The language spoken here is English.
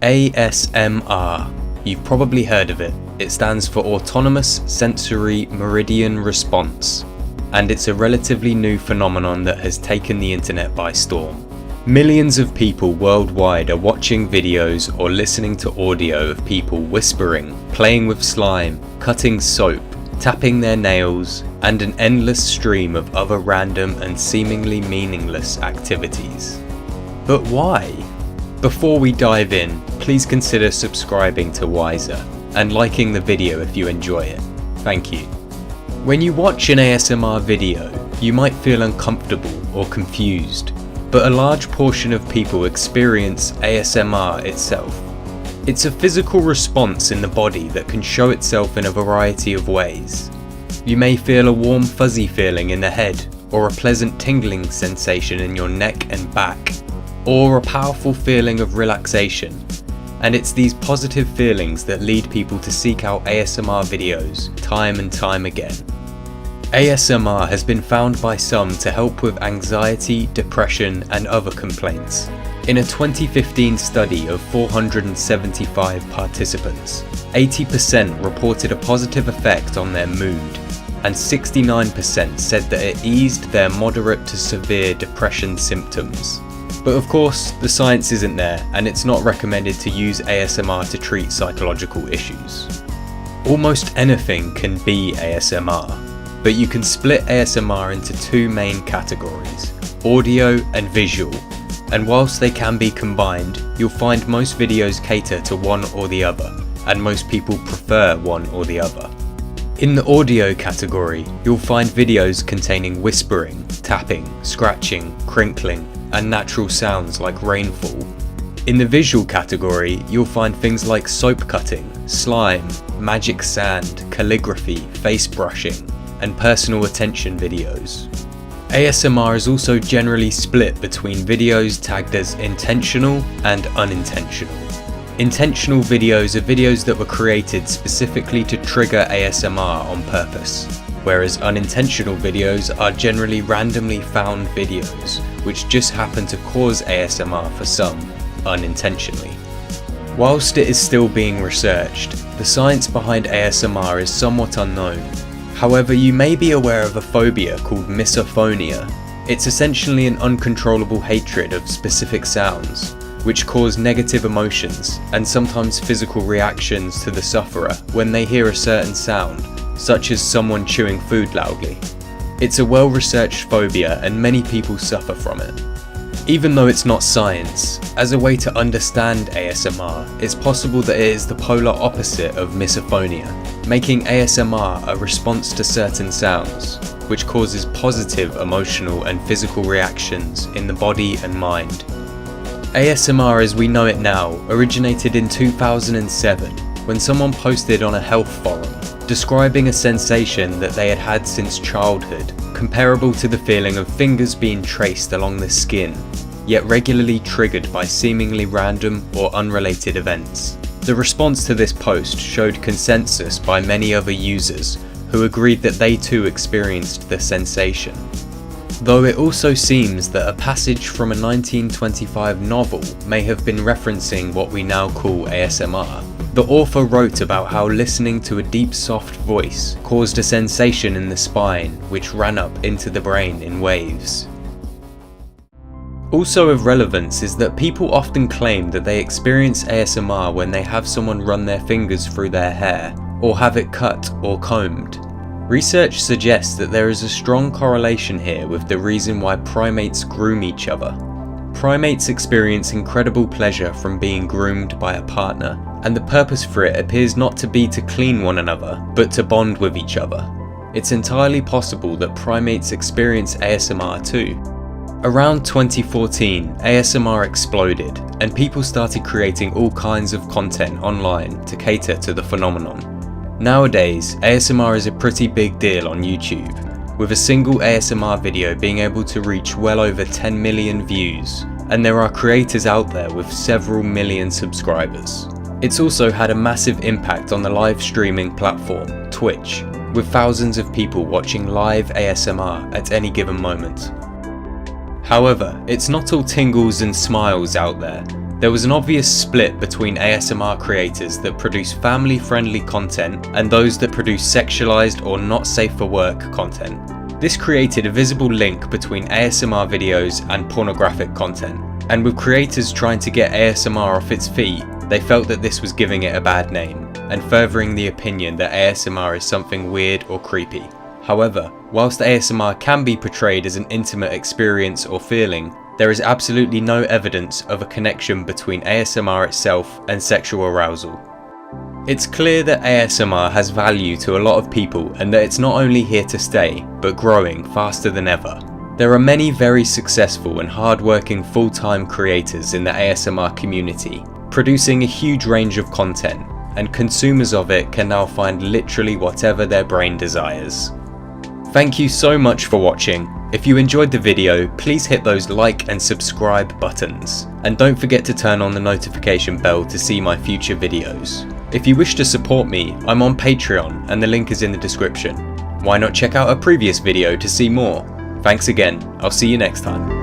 ASMR. You've probably heard of it. It stands for Autonomous Sensory Meridian Response, and it's a relatively new phenomenon that has taken the internet by storm. Millions of people worldwide are watching videos or listening to audio of people whispering, playing with slime, cutting soap, tapping their nails, and an endless stream of other random and seemingly meaningless activities. But why? Before we dive in, please consider subscribing to Wiser and liking the video if you enjoy it. Thank you. When you watch an ASMR video, you might feel uncomfortable or confused, but a large portion of people experience ASMR itself. It's a physical response in the body that can show itself in a variety of ways. You may feel a warm fuzzy feeling in the head, or a pleasant tingling sensation in your neck and back, or a powerful feeling of relaxation. And it's these positive feelings that lead people to seek out ASMR videos time and time again. ASMR has been found by some to help with anxiety, depression, and other complaints. In a 2015 study of 475 participants, 80% reported a positive effect on their mood, and 69% said that it eased their moderate to severe depression symptoms. But of course, the science isn't there, and it's not recommended to use ASMR to treat psychological issues. Almost anything can be ASMR, but you can split ASMR into two main categories, audio and visual, and whilst they can be combined, you'll find most videos cater to one or the other, and most people prefer one or the other. In the audio category, you'll find videos containing whispering, tapping, scratching, crinkling, and natural sounds like rainfall. In the visual category, you'll find things like soap cutting, slime, magic sand, calligraphy, face brushing, and personal attention videos. ASMR is also generally split between videos tagged as intentional and unintentional. Intentional videos are videos that were created specifically to trigger ASMR on purpose, whereas unintentional videos are generally randomly found videos, which just happen to cause ASMR for some, unintentionally. Whilst it is still being researched, the science behind ASMR is somewhat unknown. However, you may be aware of a phobia called misophonia. It's essentially an uncontrollable hatred of specific sounds, which cause negative emotions and sometimes physical reactions to the sufferer when they hear a certain sound, such as someone chewing food loudly. It's a well-researched phobia and many people suffer from it. Even though it's not science, as a way to understand ASMR, it's possible that it is the polar opposite of misophonia, making ASMR a response to certain sounds, which causes positive emotional and physical reactions in the body and mind. ASMR as we know it now originated in 2007 when someone posted on a health forum describing a sensation that they had had since childhood, comparable to the feeling of fingers being traced along the skin, yet regularly triggered by seemingly random or unrelated events. The response to this post showed consensus by many other users who agreed that they too experienced the sensation. Though it also seems that a passage from a 1925 novel may have been referencing what we now call ASMR. The author wrote about how listening to a deep soft voice caused a sensation in the spine which ran up into the brain in waves. Also of relevance is that people often claim that they experience ASMR when they have someone run their fingers through their hair, or have it cut or combed. Research suggests that there is a strong correlation here with the reason why primates groom each other. Primates experience incredible pleasure from being groomed by a partner, and the purpose for it appears not to be to clean one another, but to bond with each other. It's entirely possible that primates experience ASMR too. Around 2014, ASMR exploded, and people started creating all kinds of content online to cater to the phenomenon. Nowadays, ASMR is a pretty big deal on YouTube, with a single ASMR video being able to reach well over 10 million views, and there are creators out there with several million subscribers. It's also had a massive impact on the live streaming platform, Twitch, with thousands of people watching live ASMR at any given moment. However, it's not all tingles and smiles out there. There was an obvious split between ASMR creators that produce family-friendly content and those that produce sexualized or not safe for work content. This created a visible link between ASMR videos and pornographic content, and with creators trying to get ASMR off its feet, they felt that this was giving it a bad name, and furthering the opinion that ASMR is something weird or creepy. However, whilst ASMR can be portrayed as an intimate experience or feeling, there is absolutely no evidence of a connection between ASMR itself and sexual arousal. It's clear that ASMR has value to a lot of people and that it's not only here to stay, but growing faster than ever. There are many very successful and hard-working full-time creators in the ASMR community, producing a huge range of content, and consumers of it can now find literally whatever their brain desires. Thank you so much for watching. If you enjoyed the video, please hit those like and subscribe buttons. And don't forget to turn on the notification bell to see my future videos. If you wish to support me, I'm on Patreon and the link is in the description. Why not check out a previous video to see more? Thanks again, I'll see you next time.